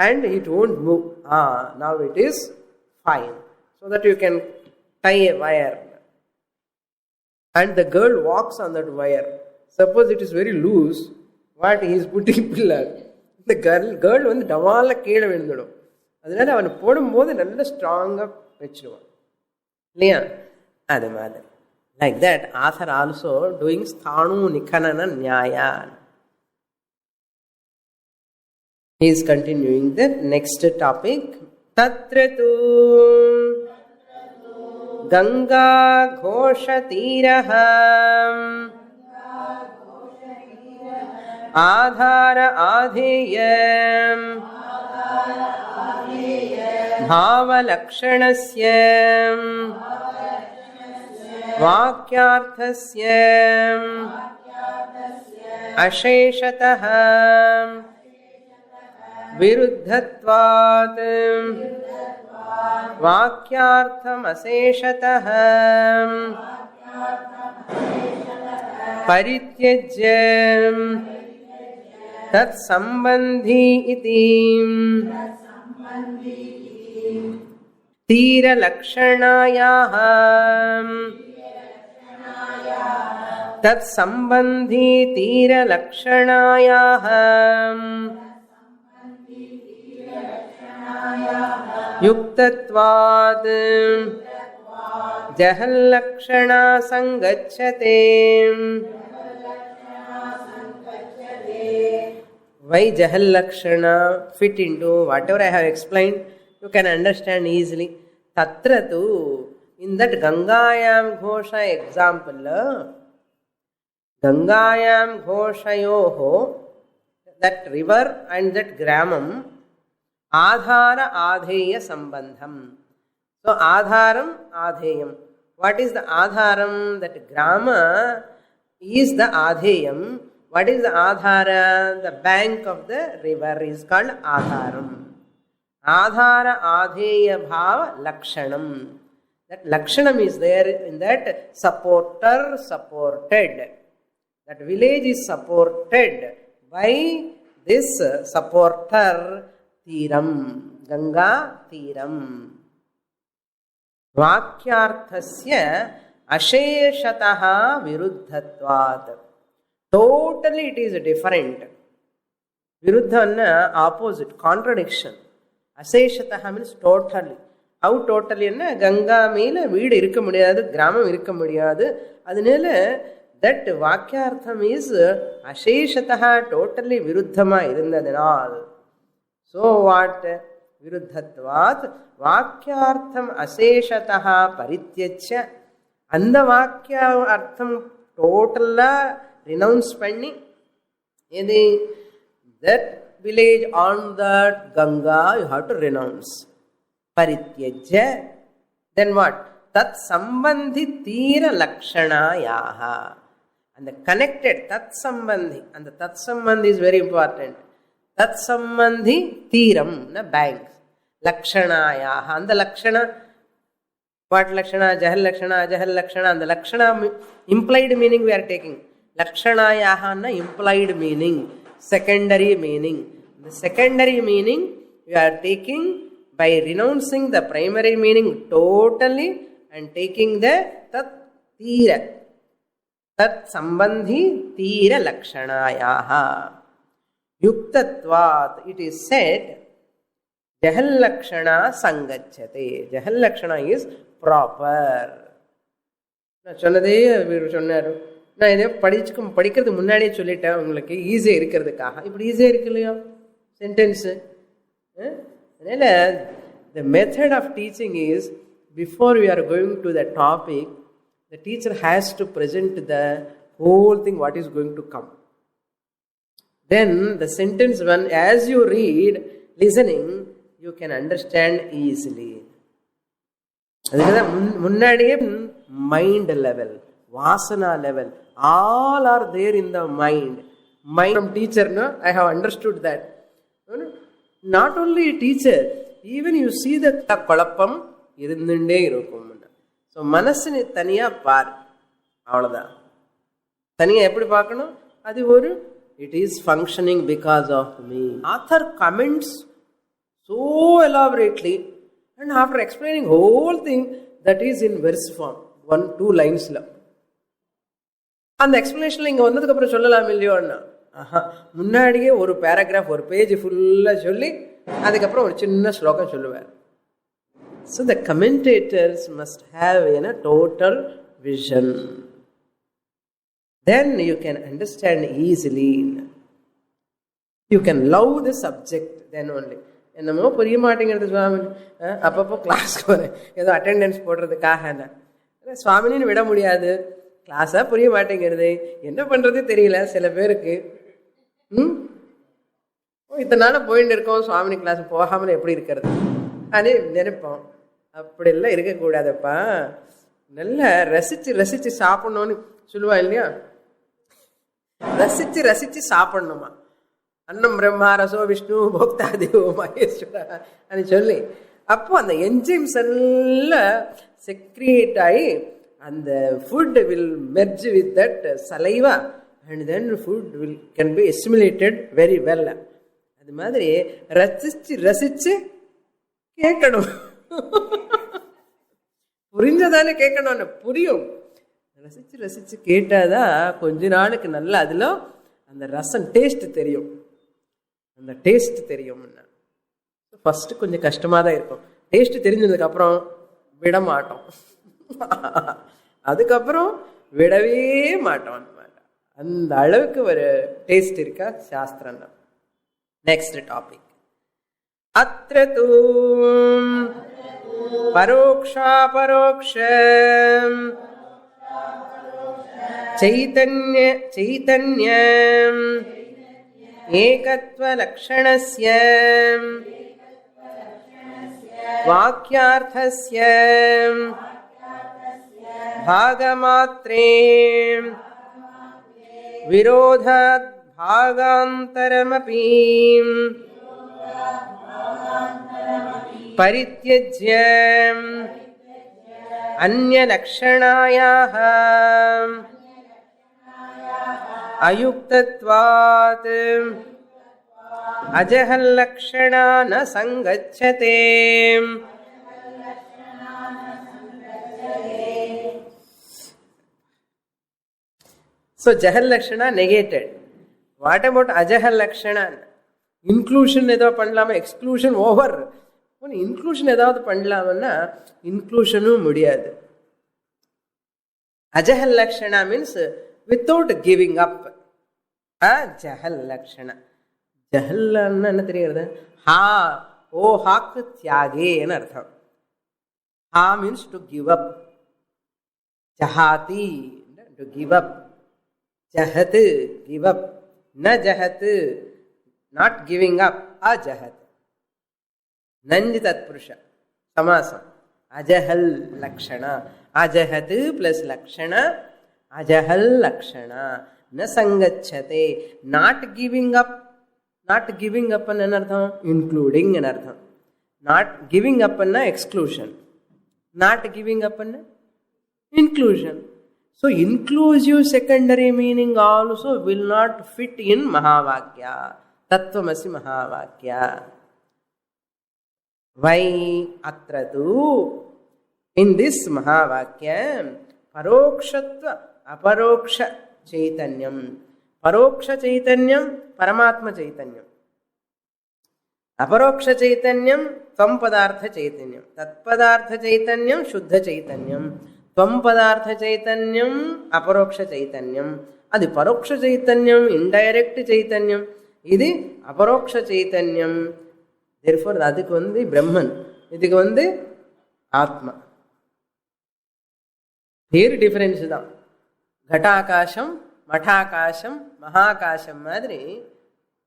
and it won't move. Now it is fine, so that you can tie a wire, and the girl walks on that wire. Suppose it is very loose, what he is putting pillar, the girl வந்து டவால கீழே விழுந்துடும். அதனால அவன் போடும்போது நல்ல ஸ்ட்ராங்கா வச்சிருவான் இல்லையா? அது மாதிரி like that author also doing sthanu nikhanana nyaya. He is continuing the next topic. Tatra tu Ganga Ghosha Tiraha Adhara Adheyam Bhava Lakshanasya Vakyarthasya Asheshatah Viruddhatvat Vakyartham Aseshatah Parityajyam Tat Sambandhi iti Tira Lakshanayaham Tat Sambandhi Tira Lakshanayaham Yuktatvad Jahallakshana Sangacchate. Why Jahallakshana fit into whatever I have explained? You can understand easily. Tatra tu, in that Gangayam Ghosha example, Gangayam Ghoshayoho, that river and that gramam, Adhara Adheya Sambandham. So Adharam, Adheyam. What is the Adharam? That grama is the Adheyam. What is the Adhara? The bank of the river is called Adharam. Adhara Adheya Bhava Lakshanam. That Lakshanam is there in that supporter, supported. That village is supported by this supporter Tiram, Ganga Tiram. Vakyarthasya Asheshataha Viruddhatvat. Totally it is different. Viruddha opposite, contradiction. Aseshataha means totally. How totally? Ganga மேல வீடு இருக்க முடியாது, கிராமம் இருக்க முடியாது. அதனால that Vakyartham is Asheshataha totally விருத்தமா இருந்ததனால். So what? Viruddhatvat Vakyartham Aseshataha Parityachya. அந்த வாக்கிய அர்த்தம் டோட்டலா renounce panni. That village on that Ganga you have to renounce. Parityajya. Then what? Tat sambandhi tira lakshanayaha. And the connected tat sambandhi. And the tat sambandhi is very important. Tat sambandhi tiram, na bank. Lakshanayaha. And the lakshana, what lakshana? Jahal lakshana, ajahal lakshana. And the lakshana implied meaning we are taking. Lakshanayaha na implied meaning. Secondary meaning. The secondary meaning we are taking by renouncing the primary meaning totally and taking the tat tira. Tat sambandhi tira lakshanayaha. Yuktatvat. It is said, Jahal lakshana sangachyate. Jahal lakshana is proper. நான் சொன்னதே சொன்னார். நான் இதை படிக்கிறது முன்னாடியே சொல்லிட்டேன் உங்களுக்கு, ஈஸியாக இருக்கிறதுக்காக. இப்படி ஈஸியாக இருக்கு இல்லையா சென்டென்ஸு? அதனால் the method of teaching is, before we are going to the topic, the teacher has to present the whole thing, what is going to come. Then the sentence one, as you read, listening, you can understand easily. அதுக்குதான் முன்னாடியே mind level, Vasana level, all are there in the mind. Mind from teacher, no? I have understood that. Not only teacher, even you see the குழப்பம் இருந்துட்டே இருக்கும். So மனசு தனியா பார், அவ்வளோதான். தனியா எப்படி பார்க்கணும்? அது ஒரு it is functioning because of me. Author comments so elaborately, and after explaining whole thing, that is in verse form, 1-2 lines la. அந்த எக்ஸ்பிளனேஷன்ல இங்க வந்ததுக்கு அப்புறம் சொல்லலாம் இல்லையோன்னா, முன்னாடியே ஒரு பேராகிராஃப், ஒரு பேஜ் ஃபுல்லா சொல்லி அதுக்கப்புறம் ஒரு சின்ன ஸ்லோகம் சொல்லுவார். So the commentators must have a total vision. Then you can understand easily. You can love the subject then only. என்னமோ புரிய மாட்டேங்கிறது சுவாமி, அப்பப்போ கிளாஸ்க்கு வரேன் ஏதோ அட்டெண்டன்ஸ் போடுறதுக்காக. சுவாமினின்னு விட முடியாது, கிளாஸாக புரிய மாட்டேங்கிறது, என்ன பண்ணுறது தெரியல சில பேருக்கு. இத்தனை நாள் போயிட்டு இருக்கோம், சுவாமினி கிளாஸ் போகாமல் எப்படி இருக்கிறது அதே நினைப்போம். அப்படிலாம் இருக்கக்கூடாதப்பா, நல்லா ரசித்து ரசித்து சாப்பிட்ணுன்னு சொல்லுவா இல்லையா? ரசித்து ரசித்து சாப்பிட்ணுமா? அன்னம் பிரம்மா ரசோ விஷ்ணு போக்தா தேவோ மகேஸ்வரா అని சொல்லி, அப்போ அந்த என்ஜைம்ஸ் எல்லாம் செக்ரியேட் ஆகி அந்த food will merge with that saliva and then food will can be assimilated very well. அது மாதிரி ரசிச்சு ரசிச்சு கேட்கணும். புரிஞ்சதானே கேட்கணும்னு புரியும். ரசிச்சு ரசிச்சு கேட்டாதான் கொஞ்ச நாளுக்கு நல்லா அதுல அந்த ரசம் டேஸ்ட் தெரியும். அந்த டேஸ்ட் தெரியும். ஃபர்ஸ்ட் கொஞ்சம் கஷ்டமா தான் இருக்கும். டேஸ்ட் தெரிஞ்சதுக்கு அப்புறம் விட மாட்டோம், அதுக்கப்புறம் விடவே மாட்டோம். அந்த அளவுக்கு ஒரு டேஸ்ட் இருக்கா சாஸ்திரம். Next topic. அத்ர தூ பரோக்ஷாபரோக்ஷ சைதன்ய சைதன்யம் ஏகத்வ லக்ஷணஸ்ய வாக்யார்த்தஸ்ய பாகமாத்ரே விரோதாத் பாகாந்தரமபி பரித்யஜ்ய அன்யலக்ஷணாயாஹ அயுக்தத்வாத் அஜஹல்லக்ஷணா ந சங்கச்சதே. So Jahal Lakshana negated. What about Ajahal Lakshana? Inclusion ஏதாவது பண்ணலாமா? Exclusion over. இன்க்ளூஷன் ஏதாவது பண்ணலாமன்னா இன்க்ளூஷனும் முடியாது. Ajahal Lakshana means without giving up. Jahal Lakshana. ஜஹல்னா என்ன தெரிகிறது? ஹா ஓ ஹாக்கு தியாகேன்னு அர்த்தம். ஹா மீன்ஸ் டு கிவ் அப். ஜஹாதி டு கிவ் அப். ஜஹத் கிவ் அப், ந ஜஹத் நாட் கிவிங் அப், அஜஹத். நஞ்சு தத்புருஷ சமாசம். அஜஹல் லக்ஷண, அஜஹத் பிளஸ் லக்ஷண, அஜஹல் லக்ஷண. ந சங்கச்சதே, not giving up. Not giving up என்ன அர்த்தம்? இன்க்ளூடிங் அர்த்தம். Not giving up exclusion, not giving up inclusion. So inclusive secondary meaning also will not fit in Mahavakya, Tattvamasi Mahavakya. Why? Atratu, in this Mahavakya, Parokshatva Aparoksha Chaitanyam. Paroksha Chaitanyam, Paramatma Chaitanyam. Aparoksha Chaitanyam, Tvam Padartha Chaitanyam. Tat Padartha Chaitanyam, Shuddha Chaitanyam. Tvam Padartha Chaitanyam, Aparoksha Chaitanyam. Adi Paroksha Chaitanyam, indirect Chaitanyam. Idi Aparoksha Chaitanyam. Therefore, adhikku vandi Brahman, idhikku vandi Atma. Here difference da. Ghatakasham, Mathakasham, Mahakasham madri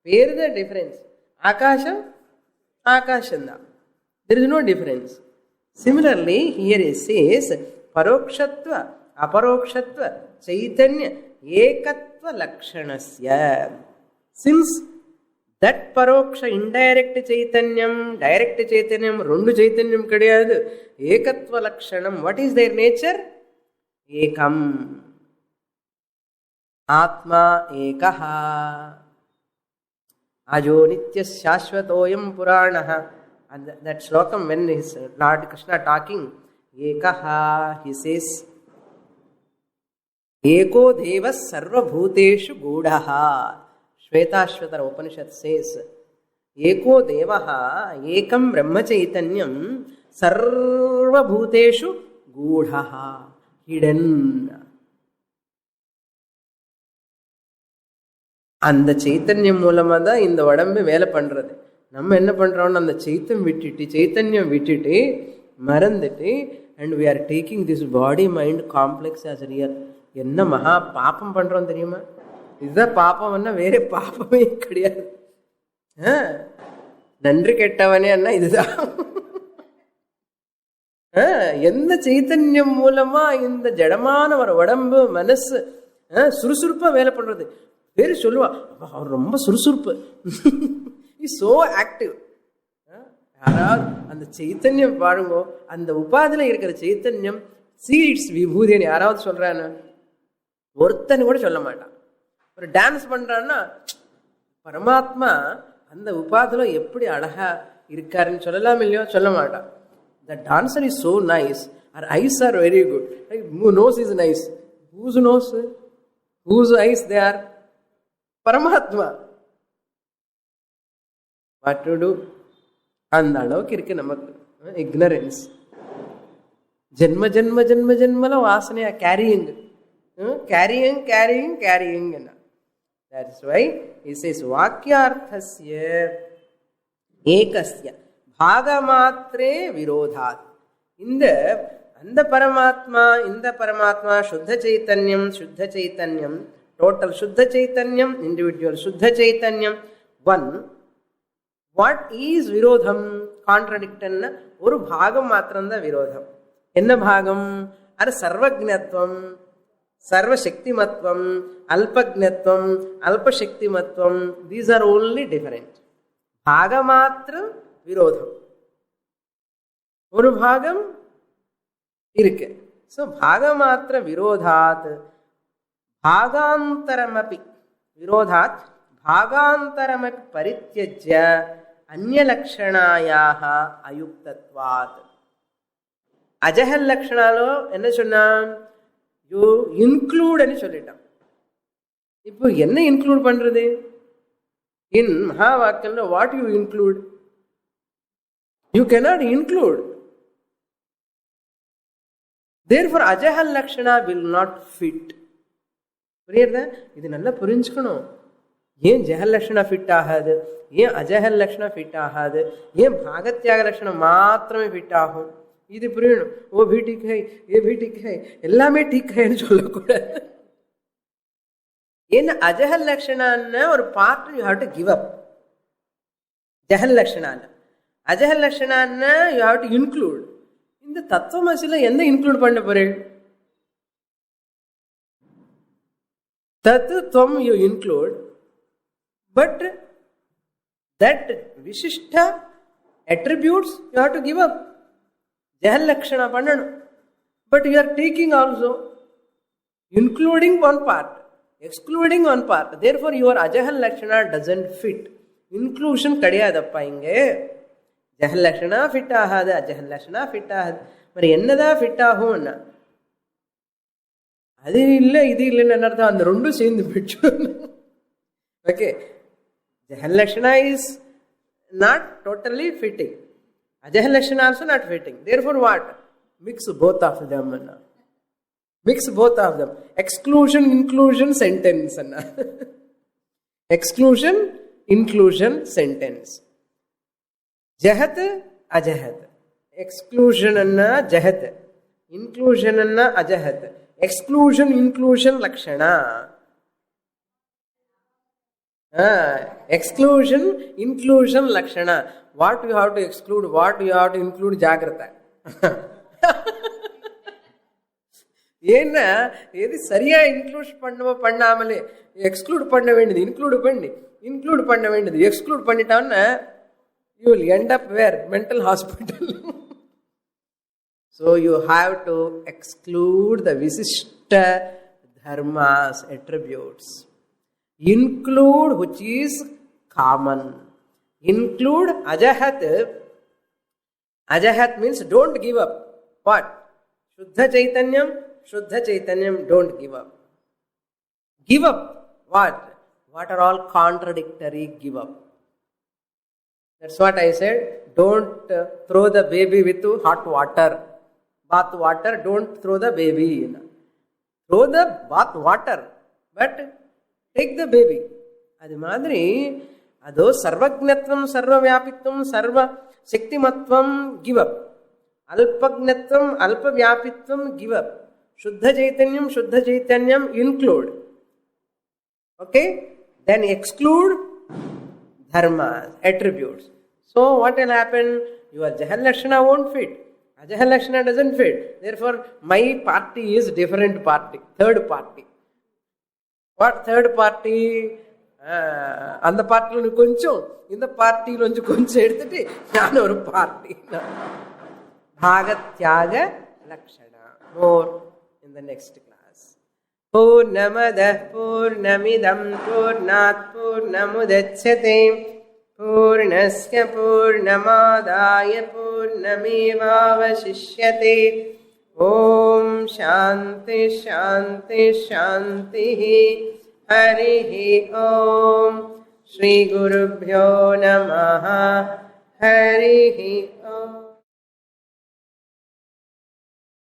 here the difference. Akasham, Akasham da. There is no difference. Similarly, here it says Parokshatva, Aparokshatva, Chaitanya, Ekatva Lakshanasya. Since that Paroksha, indirect Chaitanyam, direct Chaitanyam, Rundu Chaitanyam kadiyadu, Ekatva Lakshanam, what is their nature? Ekam. Atma Ekaha. Ajo Nitya Shashvatoyam Puranaha. And that slokam, when is Lord Krishna talking, Ekaha, he says, Eko Devas Sarva Bhuteshu Gudaha. Shvetashvatara Upanishad says, Eko Devaha Ekam Brahma Chaitanyam Sarva Bhuteshu Gudaha. Hidden. அந்த சைத்தன்யம் மூலமாக தான் இந்த உடம்பு வேலை பண்ணுறது. நம்ம என்ன பண்ணுறோம்னு அந்த சைத்தன்யம் விட்டுட்டு மறந்துட்டு and we are taking this body mind complex as real. என்ன மகா பாப்பம் பண்ணுறோம் தெரியுமா? இதுதான் பாப்பம்னா வேற பாப்பமே கிடையாது. நன்றி கெட்டவனே அண்ணா இதுதான். எந்த சைத்தன்யம் மூலமா இந்த ஜடமான ஒரு உடம்பு மனசு சுறுசுறுப்பா வேலை பண்றது. பேரு சொல்லுவா, அவர் ரொம்ப சுறுசுறுப்பு, சோ ஆக்டிவ். யாராவது அந்த சைத்தன்யம் பாருங்கோ, அந்த உபாதில இருக்கிற சைத்தன்யம் சீட்ஸ் விபூதின்னு யாராவது சொல்றான்னு ஒருத்தன்னு கூட சொல்ல மாட்டான். ஒரு டான்ஸ் பண்றான்னா பரமாத்மா அந்த உபாதில எப்படி அழகா இருக்காருன்னு சொல்லலாம் இல்லையோ? சொல்ல மாட்டான். The dancer is so nice. Her eyes are very good. Like, nose is nice. Whose nose? Whose eyes they are? Paramatma. What to do? அந்த அளவுக்கு இருக்கு நமக்கு ignorance. ஜென்ம ஜென்ம ஜென்ம ஜென்மல வாசனையா carrying carrying carrying carrying. That's why he says வாக்கியார்த்தஸ்ய ஏகஸ்ய பாகமாத்ரே விரோதாத். அந்த பரமாத்மா சுத்த சைத்தன்யம் டோட்டல் சுத்த சைத்தன்யம், இண்டிவிஜுவல் சுத்த சைத்தன்யம் ஒன். வாட் ஈஸ் விரோதம்? கான்ட்ரடிக்டன்னா ஒரு பாகம் மாத்திரம்தான் விரோதம். என்ன பாகம்? அது சர்வஜ்ஞத்துவம், சர்வசக்திமத்வம், அல்பஜ்ஞத்துவம், அல்பசக்திமத்வம். These are only different. பாகமாத்திரம் விரோதம், ஒரு பாகம் இருக்கு. ஸோ பாகமாத்திர விரோதாத் பாகாந்தரமபி விரோதாத் பாகாந்தரமபி பரித்யஜ்ய அந்யலக்ஷணாயாக அயுக்தத்வாத். அஜஹல் லக்ஷணாலோ என்ன சொன்னான்? யூ இன்க்ளூட்னு சொல்லிட்டான். இப்போ என்ன இன்க்ளூட் பண்றது? இன் மகா வாக்கியம்ல what you include? You cannot include. Therefore, Ajahal Lakshana will not fit. புரியுறதா? இது நல்லா புரிஞ்சுக்கணும். ஏன் ஜஹல் லக்ஷணா ஃபிட் ஆகாது, ஏன் அஜஹல் லக்ஷணா ஃபிட் ஆகாது, ஏன் பாகத்யாக லட்சணம் மாத்திரமே ஃபிட் ஆகும், இது புரியணும். ஓ பி டிக் ஹை, ஏ பி டிக் ஹை, எல்லாமே டிக் ஹைன்னு சொல்லக்கூடாது. In Ajahal Lakshanana or part you have to give up. Jahal Lakshanana. Ajahal Lakshanana you have to include. In the Tattvamasi'la enna include panna pore? Tat Tvam you include, but that Vishishta attributes you have to give up. Jahal Lakshana pannanu. But you are taking also, including one part, excluding one part. Therefore, your Ajahal Lakshana doesn't fit. Inclusion kadiyadappa inge. Jahal Lakshana fit ahadu, Ajahal Lakshana fit ahadu. Mari ennada fit ahum. அது இல்லை இது இல்லைன்னு என்ன அர்த்தம்? அந்த ரெண்டும் சேர்ந்து போயிடுச்சு. Okay, Jahal Lakshana is not totally fitting. Ajahal Lakshana also not fitting. Therefore what? Mix both of them. Mix both of them. Exclusion, inclusion sentence. Exclusion, inclusion sentence. Jahat, ajahat. Exclusion anna jahat. Inclusion anna ajahat. Exclusion, inclusion lakshana. Exclusion, inclusion lakshana. What you have to exclude, what you have to include, jagrata. ஏன்னா எது சரியா include பண்ணாமலே exclude பண்ண வேண்டியது include பண்ண வேண்டியது exclude பண்ணிட்டான்னா you will end up where? Mental hospital. So you have to exclude the Visishta dharmas, attributes. Include which is common. Include ajahat. Ajahat means don't give up. What? Shuddha Chaitanyam, don't give up. Give up what? What are all contradictory? Give up. That's what I said. Don't throw the baby with hot water. Bath water, don't throw the baby in. Throw the bath water, but take the baby. Adi madri, ado sarvagnatvam, sarvavyapitvam, sarva shaktimatvam, give up. Alpagnatvam, alpavyapitvam, give up. Shuddha Chaitanyam, include. Okay? Then exclude dharmas, attributes. So what will happen? Your Jahal Lakshana won't fit. Ajahal Lakshana doesn't fit. Therefore, my party is different party. Third party. What third party? அந்த பார்ட்டில கொஞ்சம் இந்த பார்ட்டியில் கொஞ்சம் எடுத்துட்டு நான் ஒரு party. Bhagatyaga Lakshana. More in the next class. Purnamadah Purnamidam Purnat Purnamudachyate Purnasya Purnamadaya Purnamevavashishyate. Om Shanti Shanti Shanti. Harihi Om. Shri Gurubhyo Namaha. Harihi